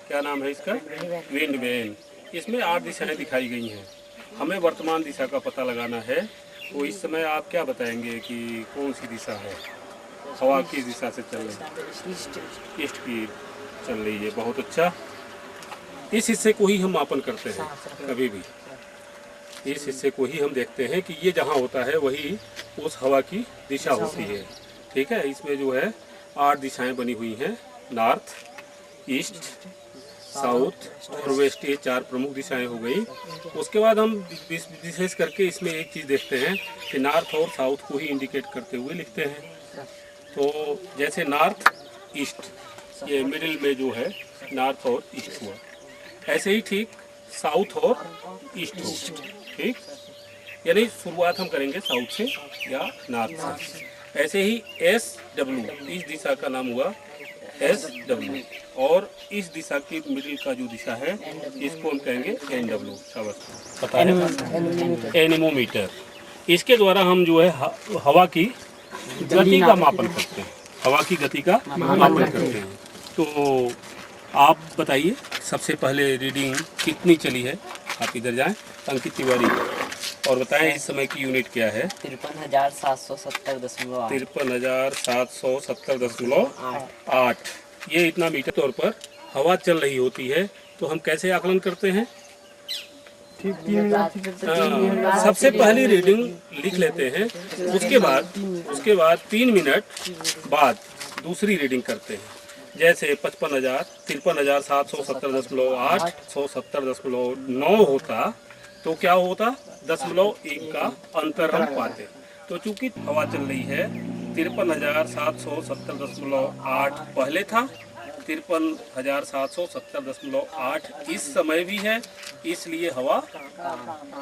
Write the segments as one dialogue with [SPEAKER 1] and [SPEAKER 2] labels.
[SPEAKER 1] क्या नाम है इसका? Wind vane. इसमें 8 दिशाएं दिखाई गई हैं। हमें वर्तमान दिशा का पता लगाना है, तो इस समय आप क्या बताएंगे कि कौन सी दिशा है? हवा किस दिशा से चल रही है? ईस्ट की चल रही है। बहुत अच्छा। इस हिस्से को ही हम मापन करते हैं कभी भी। इस हिस्से को ही हम देखते हैं कि ये जहाँ होता है वही उस हवा की दिशा होती है। ठीक है। इसमें जो है 8 दिशाएं बनी हुई हैं, नॉर्थ, ईस्ट, साउथ और वेस्ट। ये 4 प्रमुख दिशाएं हो गई। उसके बाद हम विशेष करके इसमें एक चीज़ देखते हैं कि नॉर्थ और साउथ को ही इंडिकेट करते हुए लिखते हैं। तो जैसे नॉर्थ ईस्ट, ये मिडिल में जो है नॉर्थ और ईस्ट हुआ, ऐसे ही ठीक साउथ और ईस्ट हो। ठीक, यानी शुरुआत हम करेंगे साउथ से या नॉर्थ से। ऐसे ही SW, इस दिशा का नाम हुआ SW, और इस दिशा की मिडिल का जो दिशा है इसको हम कहेंगे NW। शाबाश, पता है, एनीमोमीटर। इसके द्वारा हम जो है हवा की गति का मापन करते हैं। हवा की गति का मापन करते हैं। तो आप बताइए सबसे पहले रीडिंग कितनी चली है? आप इधर जाएं, अंकित तिवारी, और बताएं इस समय की यूनिट क्या है?
[SPEAKER 2] 53,770.8।
[SPEAKER 1] 53,770.8। ये इतना मीटर तौर पर हवा चल रही होती है। तो हम कैसे आकलन करते हैं? सबसे पहली रीडिंग लिख लेते हैं, उसके बाद 3 मिनट बाद दूसरी रीडिंग करते हैं। जैसे 53,770.8 170.9 होता तो क्या होता? 0.1 का अंतर हम पाते। तो चूंकि हवा चल रही है 53,770.8 पहले था, 53,770.8 इस समय भी है, इसलिए हवा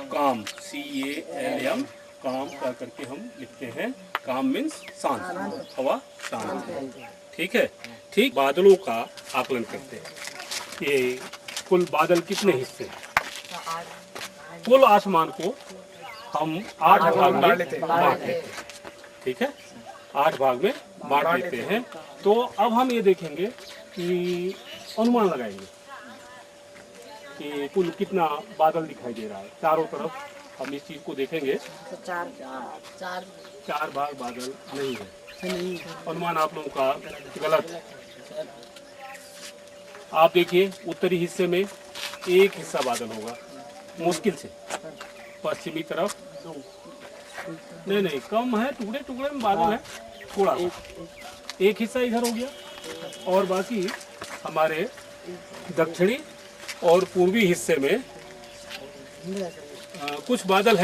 [SPEAKER 1] काम, CALM, काम का करके हम लिखते हैं। काम मीन्स शांत, हवा शांत है। ठीक है। ठीक, बादलों का आकलन करते हैं। ये कुल बादल कितने हिस्से हैं? कुल आसमान को हम 8 भाग में बांट लेते हैं। ठीक है, 8 भाग में बांट लेते हैं। तो अब हम ये देखेंगे कि अनुमान लगाएंगे कि कुल कितना बादल दिखाई दे रहा है चारों तरफ। हम इस चीज को देखेंगे। 4 भाग बादल नहीं है। अनुमान आप लोगों का गलत है। आप देखिए उत्तरी हिस्से में एक हिस्सा बादल होगा मुश्किल से। पश्चिमी तरफ नहीं कम है, टुकड़े टुकड़े में बादल है थोड़ा सा। एक हिस्सा इधर हो गया, और बाकी हमारे दक्षिणी और पूर्वी हिस्से में कुछ बादल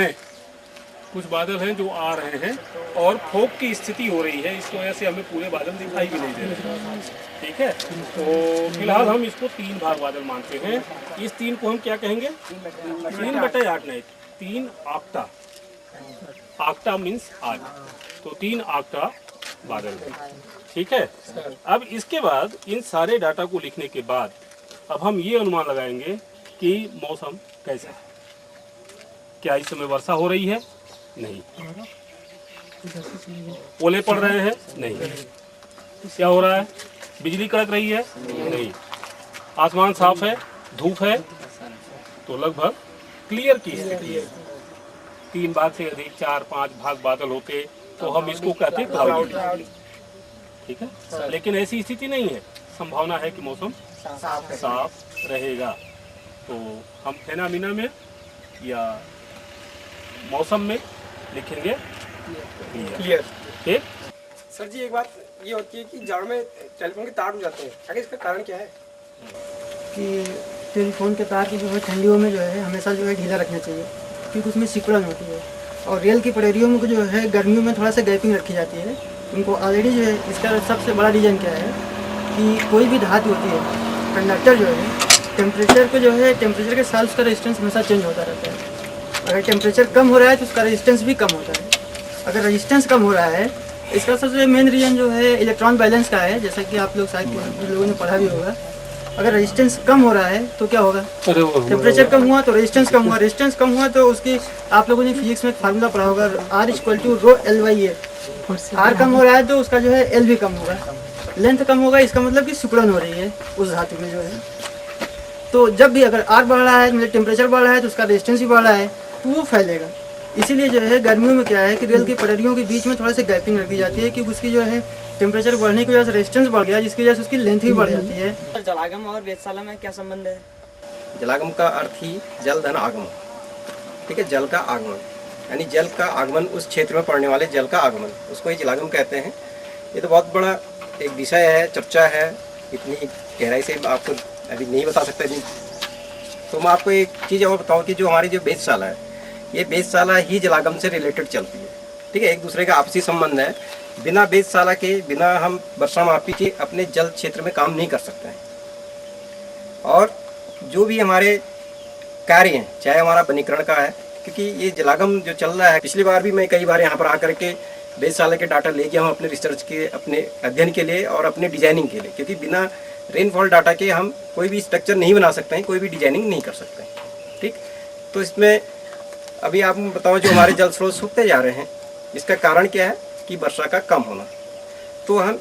[SPEAKER 1] हैं जो आ रहे हैं, और फोक की स्थिति हो रही है। इस वजह से हमें पूरे बादल दिखाई भी नहीं दे रहे। ठीक है। तो फिलहाल हम इसको 3 भाग बादल मानते हैं। इस 3 को हम क्या कहेंगे? 3/8 नहीं, 3 आक्टा। आक्टा मीन्स 8, तो 3 आक्टा बादल है। ठीक है। अब इसके बाद इन सारे डाटा को लिखने के बाद अब हम ये अनुमान लगाएंगे कि मौसम कैसा है। क्या इस समय वर्षा हो रही है? नहीं। ओले पड़ रहे हैं? नहीं। क्या हो रहा है? बिजली कड़क रही है? नहीं। आसमान साफ है? धूप है? तो लगभग क्लियर की स्थिति है। 3 भाग से अधिक 4-5 भाग बादल होते तो हम इसको कहते हैं क्लाउडी। ठीक है। लेकिन ऐसी स्थिति नहीं है। संभावना है कि मौसम साफ रहेगा। तो हम फेनामिना में या मौसम में लिखेंगे क्लियर। ठीक।
[SPEAKER 3] सर जी, एक बात ये होती है कि जाड़ में टेलीफोन के तार हो जाते हैं, आगे इसका कारण क्या है?
[SPEAKER 4] कि टेलीफोन के तार की जो है ठंडियों में जो है हमेशा जो है ढीला रखना चाहिए, क्योंकि उसमें सिकुड़न होती है। और रेल की पटरियों में जो है गर्मियों में थोड़ा सा गैपिंग रखी जाती है। उनको ऑलरेडी जो है इसका सबसे बड़ा रीज़न क्या है कि कोई भी धातु होती है, कंडक्टर जो है टेम्परेचर को जो है टेम्परेचर के साथ उसका रेजिस्टेंस हमेशा चेंज होता रहता है। अगर टेम्परेचर कम हो रहा है तो उसका रेजिस्टेंस भी कम होता है। अगर रेजिस्टेंस कम हो रहा है, इसका सबसे मेन रीज़न जो है इलेक्ट्रॉन बैलेंस का है, जैसा कि आप लोग शायद लोगों ने पढ़ा भी होगा। अगर रेजिस्टेंस कम हो रहा है तो क्या होगा? टेम्परेचर कम हुआ तो रेजिस्टेंस कम हुआ, रेजिस्टेंस कम हुआ तो उसकी आप लोगों ने फिजिक्स में फार्मूला पढ़ा होगा, R = ρ/L/A। R कम हो रहा है तो उसका जो है L भी कम होगा, लेंथ कम होगा। इसका मतलब कि सिकुड़न हो रही है उस धातु में जो है। तो जब भी अगर आर बढ़ रहा है, मतलब टेम्परेचर बढ़ रहा है, तो उसका रेजिस्टेंस भी बढ़ रहा है, तो वो फैलेगा। इसीलिए जो है गर्मियों में क्या है कि रेल की पटरियों के बीच में थोड़ा सा गैपिंग रखी जाती है, क्योंकि उसकी जो है टेम्परेचर बढ़ने की वजह से रेजिस्टेंस बढ़ गया, जिसकी वजह से उसकी लेंथ भी बढ़ जाती है।
[SPEAKER 2] जलागम और वेधशाला में क्या संबंध है?
[SPEAKER 5] जलागम का अर्थ ही जल धन आगमन, ठीक है, जल का आगमन, यानी जल का आगमन, उस क्षेत्र में पड़ने वाले जल का आगमन, उसको ही जलागम कहते हैं। ये तो बहुत बड़ा एक विषय है, चर्चा है, इतनी गहराई से आपको अभी नहीं बता सकता नहीं। तो मैं आपको एक चीज़ और बताऊँ कि जो हमारी जो वेधशाला है, ये वेधशाला ही जलागम से रिलेटेड चलती है, ठीक है, एक दूसरे का आपसी संबंध है। बिना वेधशाला के, बिना हम वर्षा मापी के अपने जल क्षेत्र में काम नहीं कर सकते हैं। और जो भी हमारे कार्य हैं, चाहे हमारा वनीकरण का है, क्योंकि ये जलागम जो चल रहा है, पिछली बार भी मैं कई बार यहाँ पर आकर के वेधशाला के डाटा ले गया हूँ अपने रिसर्च के, अपने अध्ययन के लिए और अपने डिजाइनिंग के लिए, क्योंकि बिना रेनफॉल डाटा के हम कोई भी स्ट्रक्चर नहीं बना सकते हैं, कोई भी डिजाइनिंग नहीं कर सकते हैं, ठीक। तो इसमें अभी आप बताओ, जो हमारे जल स्रोत सूखते जा रहे हैं, इसका कारण क्या है कि वर्षा का कम होना। तो हम